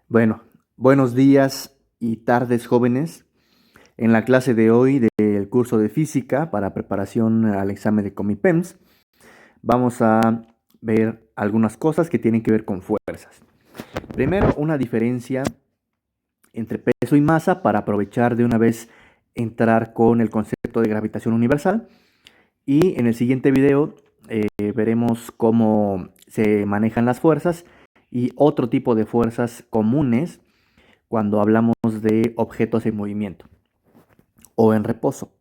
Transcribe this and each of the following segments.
Bueno, buenos días y tardes, jóvenes. En la clase de hoy del curso de física para preparación al examen de Comipems, vamos a ver algunas cosas que tienen que ver con fuerzas. Primero, una diferencia entre peso y masa para aprovechar de una vez entrar con el concepto de gravitación universal. Y en el siguiente video veremos cómo se manejan las fuerzas y otro tipo de fuerzas comunes cuando hablamos de objetos en movimiento o en reposo.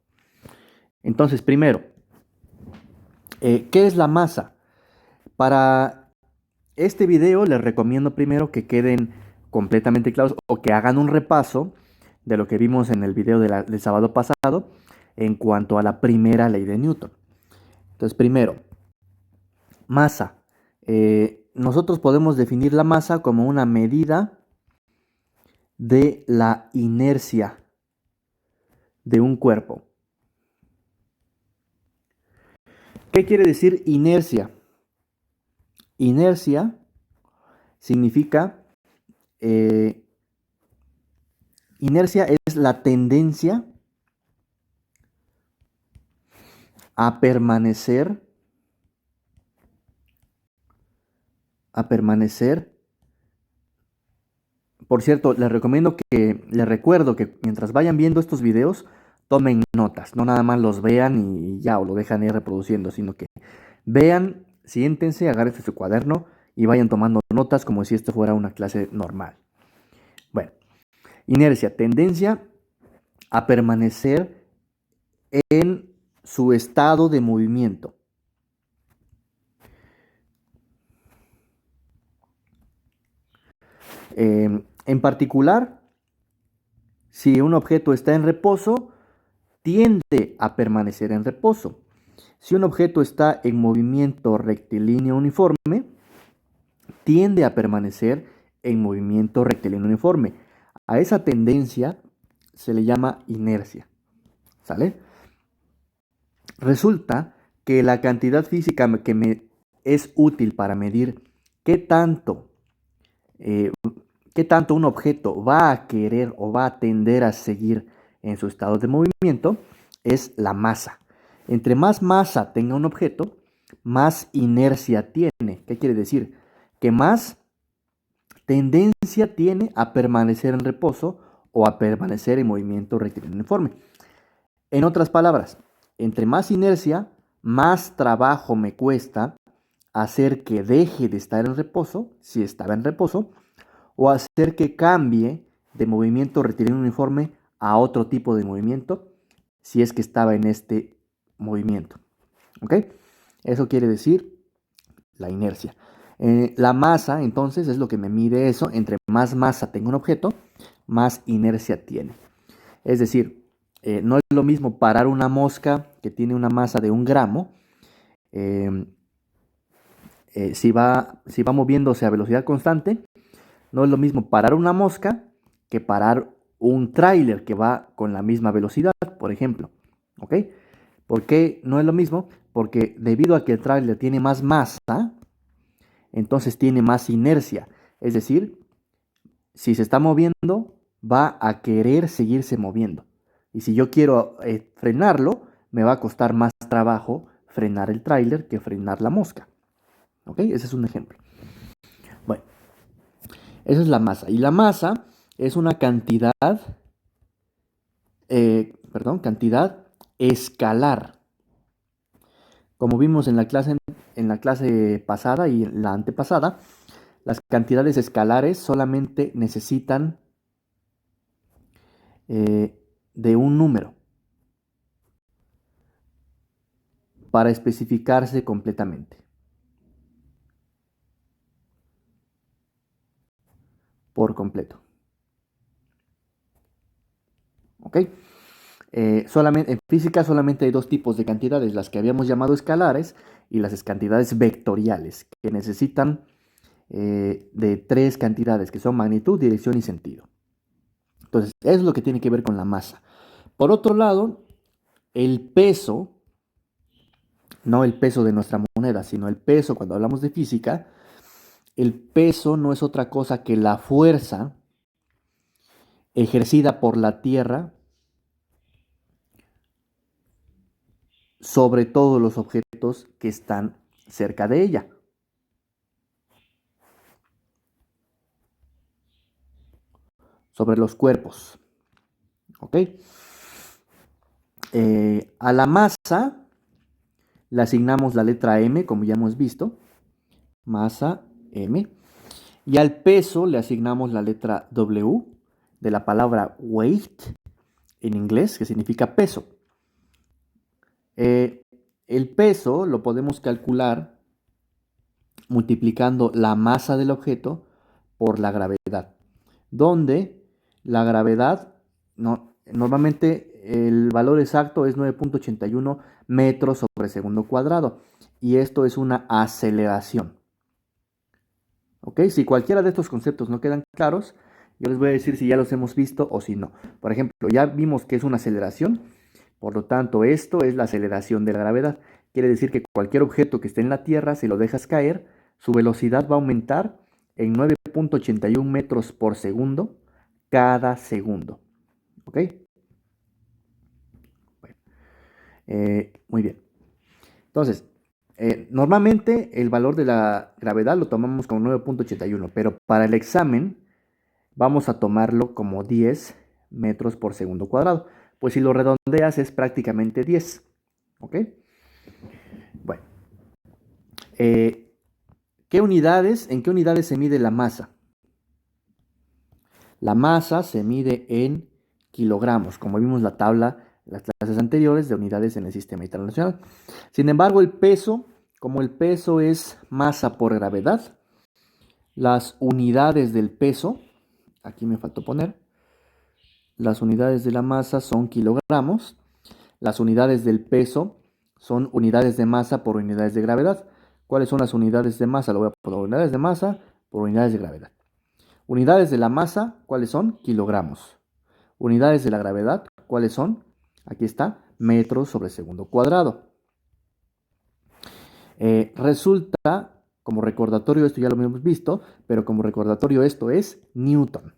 Entonces, primero, ¿qué es la masa? Para este video les recomiendo primero que queden completamente claros o que hagan un repaso de lo que vimos en el video del sábado pasado en cuanto a la primera ley de Newton. Entonces, primero, masa. Nosotros podemos definir la masa como una medida de la inercia de un cuerpo. ¿Qué quiere decir inercia? Inercia significa, inercia es la tendencia a permanecer, Por cierto, les recuerdo que mientras vayan viendo estos videos, tomen notas, no nada más los vean y ya, o lo dejan ir reproduciendo, sino que vean, siéntense, agárrense su cuaderno y vayan tomando notas como si esto fuera una clase normal. Bueno, inercia, tendencia a permanecer en su estado de movimiento. En particular, si un objeto está en reposo, tiende a permanecer en reposo. Si un objeto está en movimiento rectilíneo uniforme, tiende a permanecer en movimiento rectilíneo uniforme. A esa tendencia se le llama inercia. ¿Sale? Resulta que la cantidad física que me es útil para medir qué tanto, qué tanto un objeto va a querer o va a tender a seguir en su estado de movimiento es la masa. Entre más masa tenga un objeto, más inercia tiene. ¿Qué quiere decir? Que más tendencia tiene a permanecer en reposo o a permanecer en movimiento rectilíneo uniforme. En otras palabras, entre más inercia, más trabajo me cuesta hacer que deje de estar en reposo, si estaba en reposo, o hacer que cambie de movimiento rectilíneo uniforme a otro tipo de movimiento, si es que estaba en este movimiento. ¿Ok? Eso quiere decir la inercia. La masa, entonces, es lo que me mide eso. Entre más masa tenga un objeto, más inercia tiene. Es decir, no es lo mismo parar una mosca que tiene una masa de 1 gramo. Si va moviéndose a velocidad constante, no es lo mismo parar una mosca que parar un tráiler que va con la misma velocidad, por ejemplo. ¿Ok? ¿Por qué no es lo mismo? Porque debido a que el tráiler tiene más masa, entonces tiene más inercia. Es decir, si se está moviendo, va a querer seguirse moviendo. Y si yo quiero frenarlo, me va a costar más trabajo frenar el tráiler que frenar la mosca. ¿Ok? Ese es un ejemplo. Bueno, esa es la masa. Y la masa es una cantidad, cantidad escalar. Como vimos en la clase pasada y en la antepasada, las cantidades escalares solamente necesitan de un número para especificarse completamente. Por completo. ¿Ok? En física solamente hay dos tipos de cantidades, las que habíamos llamado escalares y las cantidades vectoriales, que necesitan de 3 cantidades, que son magnitud, dirección y sentido. Entonces, eso es lo que tiene que ver con la masa. Por otro lado, el peso, no el peso de nuestra moneda, sino el peso cuando hablamos de física, el peso no es otra cosa que la fuerza ejercida por la Tierra sobre todos los objetos que están cerca de ella. Sobre los cuerpos. ¿Ok? A la masa le asignamos la letra M, como ya hemos visto. Masa M. Y al peso le asignamos la letra W de la palabra weight en inglés, que significa peso. El peso lo podemos calcular multiplicando la masa del objeto por la gravedad, donde la gravedad, normalmente el valor exacto es 9.81 metros sobre segundo cuadrado, y esto es una aceleración. ¿Ok? Si cualquiera de estos conceptos no quedan claros, yo les voy a decir si ya los hemos visto o si no. Por ejemplo, ya vimos que es una aceleración, por lo tanto esto es la aceleración de la gravedad. Quiere decir que cualquier objeto que esté en la Tierra, si lo dejas caer, su velocidad va a aumentar en 9.81 metros por segundo cada segundo. ¿Ok? Bueno, muy bien. Entonces, normalmente el valor de la gravedad lo tomamos como 9.81, pero para el examen vamos a tomarlo como 10 metros por segundo cuadrado. Pues si lo redondeas es prácticamente 10. ¿Ok? Bueno. ¿En qué unidades se mide la masa? La masa se mide en kilogramos, como vimos la tabla en las clases anteriores de unidades en el sistema internacional. Sin embargo, el peso, como el peso es masa por gravedad, las unidades del peso, aquí me faltó poner, las unidades de la masa son kilogramos, las unidades del peso son unidades de masa por unidades de gravedad. ¿Cuáles son las unidades de masa? Lo voy a poner unidades de masa por unidades de gravedad. Unidades de la masa, ¿cuáles son? Kilogramos. Unidades de la gravedad, ¿cuáles son? Aquí está, metros sobre segundo cuadrado. Resulta, como recordatorio, esto ya lo hemos visto, pero como recordatorio esto es Newton.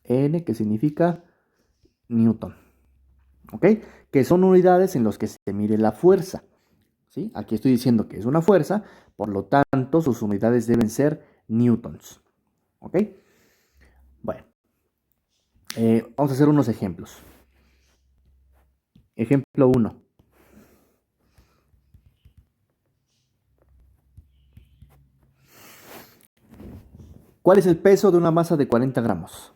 N, que significa Newton. ¿Ok? Que son unidades en las que se mide la fuerza. ¿Sí? Aquí estoy diciendo que es una fuerza, por lo tanto sus unidades deben ser newtons. ¿Ok? Bueno, vamos a hacer unos ejemplos. Ejemplo 1. ¿Cuál es el peso de una masa de 40 gramos?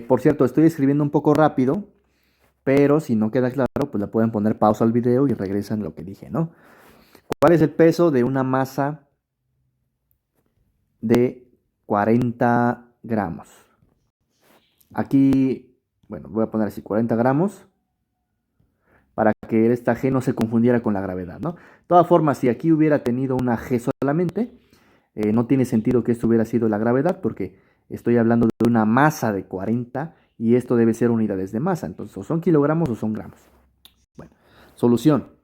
Por cierto, estoy escribiendo un poco rápido, pero si no queda claro, pues le pueden poner pausa al video y regresan lo que dije, ¿no? ¿Cuál es el peso de una masa de 40 gramos? Aquí, bueno, voy a poner así 40 gramos para que esta G no se confundiera con la gravedad, ¿no? De todas formas, si aquí hubiera tenido una G solamente, no tiene sentido que esto hubiera sido la gravedad porque estoy hablando de una masa de 40 y esto debe ser unidades de masa. Entonces, o son kilogramos o son gramos. Bueno, solución.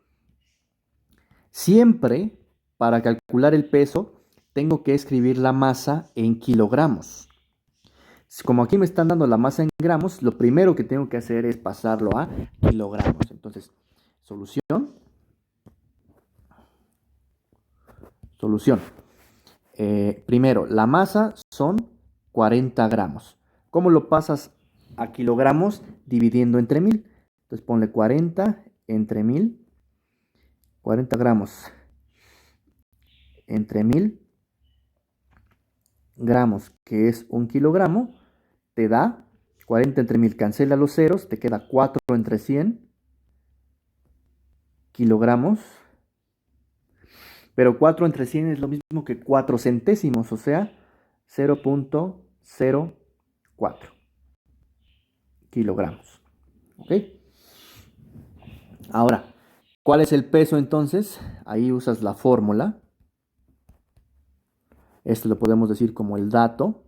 Siempre para calcular el peso tengo que escribir la masa en kilogramos. Como aquí me están dando la masa en gramos, lo primero que tengo que hacer es pasarlo a kilogramos. Entonces, solución. Primero, la masa son 40 gramos. ¿Cómo lo pasas a kilogramos? Dividiendo entre 1000. Entonces ponle 40 entre 1000. 40 gramos entre 1000 gramos, que es un kilogramo, te da 40 entre 1000. Cancela los ceros, te queda 4 entre 100 kilogramos. Pero 4 entre 100 es lo mismo que 4 centésimos, o sea, 0.04 kilogramos. ¿Ok? Ahora, ¿cuál es el peso entonces? Ahí usas la fórmula. Esto lo podemos decir como el dato.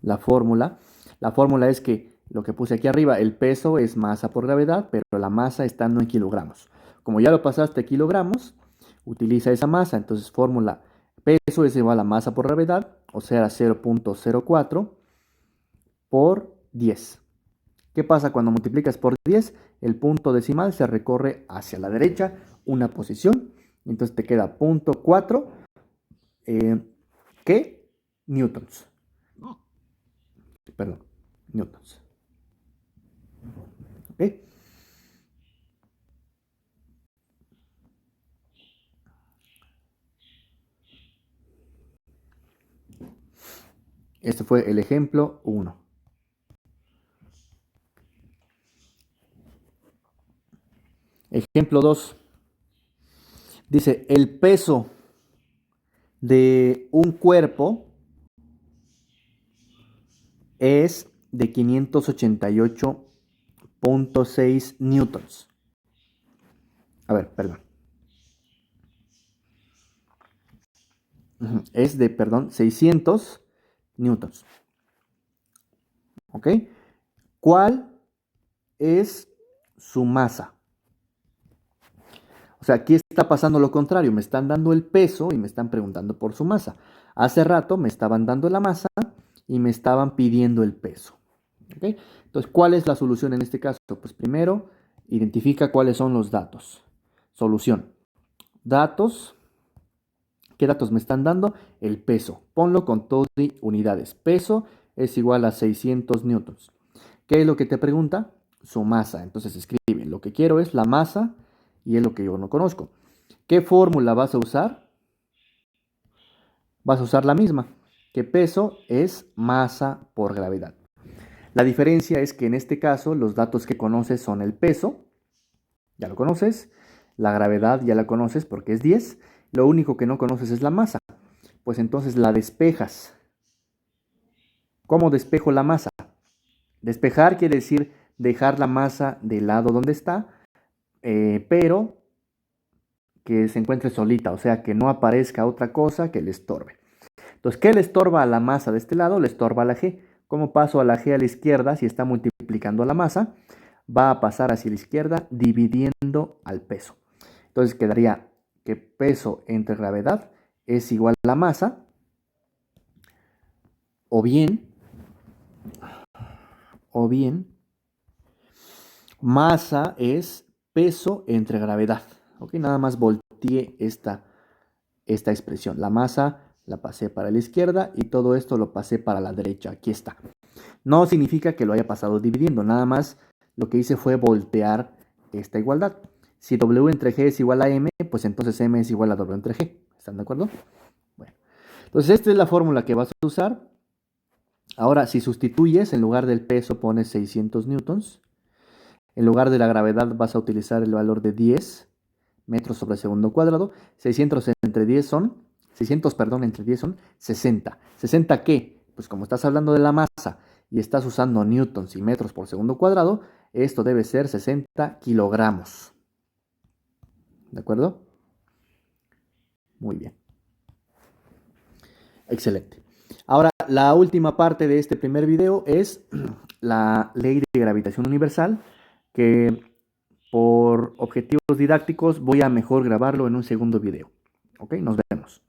La fórmula es que lo que puse aquí arriba, el peso es masa por gravedad, pero la masa está no en kilogramos. Como ya lo pasaste a kilogramos, utiliza esa masa. Entonces, fórmula peso es igual a masa por gravedad, o sea, 0.04 por 10. ¿Qué pasa cuando multiplicas por 10? El punto decimal se recorre hacia la derecha una posición. Entonces te queda 0.4, ¿qué? Newtons. Perdón, newtons. ¿Ok? Este fue el ejemplo 1. Ejemplo 2. Dice, el peso de un cuerpo es de 588.6 newtons. A ver, perdón. Es de, perdón, 600 newtons. ¿Ok? ¿Cuál es su masa? O sea, aquí está pasando lo contrario. Me están dando el peso y me están preguntando por su masa. Hace rato me estaban dando la masa y me estaban pidiendo el peso. ¿Ok? Entonces, ¿cuál es la solución en este caso? Pues primero, identifica cuáles son los datos. Solución. Datos. ¿Qué datos me están dando? El peso. Ponlo con todo y unidades. Peso es igual a 600 newtons. ¿Qué es lo que te pregunta? Su masa. Entonces escribe, lo que quiero es la masa y es lo que yo no conozco. ¿Qué fórmula vas a usar? Vas a usar la misma, que peso es masa por gravedad. La diferencia es que en este caso los datos que conoces son el peso, ya lo conoces, la gravedad ya la conoces porque es 10, lo único que no conoces es la masa, pues entonces la despejas. ¿Cómo despejo la masa? Despejar quiere decir dejar la masa del lado donde está, pero que se encuentre solita, o sea, que no aparezca otra cosa que le estorbe. Entonces, ¿qué le estorba a la masa de este lado? Le estorba a la G. ¿Cómo paso a la G a la izquierda si está multiplicando a la masa? Va a pasar hacia la izquierda dividiendo al peso. Entonces quedaría que peso entre gravedad es igual a la masa, o bien, masa es peso entre gravedad. ¿Ok? Nada más volteé esta expresión. La masa la pasé para la izquierda y todo esto lo pasé para la derecha. Aquí está. No significa que lo haya pasado dividiendo, nada más lo que hice fue voltear esta igualdad. Si W entre G es igual a M, pues entonces M es igual a W entre G. ¿Están de acuerdo? Bueno, entonces esta es la fórmula que vas a usar. Ahora, si sustituyes, en lugar del peso pones 600 newtons. En lugar de la gravedad vas a utilizar el valor de 10 metros sobre segundo cuadrado. 600 entre 10 son, 600, perdón, entre 10 son 60. ¿60 qué? Pues como estás hablando de la masa y estás usando newtons y metros por segundo cuadrado, esto debe ser 60 kilogramos. ¿De acuerdo? Muy bien. Excelente. Ahora, la última parte de este primer video es la ley de gravitación universal, que por objetivos didácticos voy a mejor grabarlo en un segundo video. ¿Ok? Nos vemos.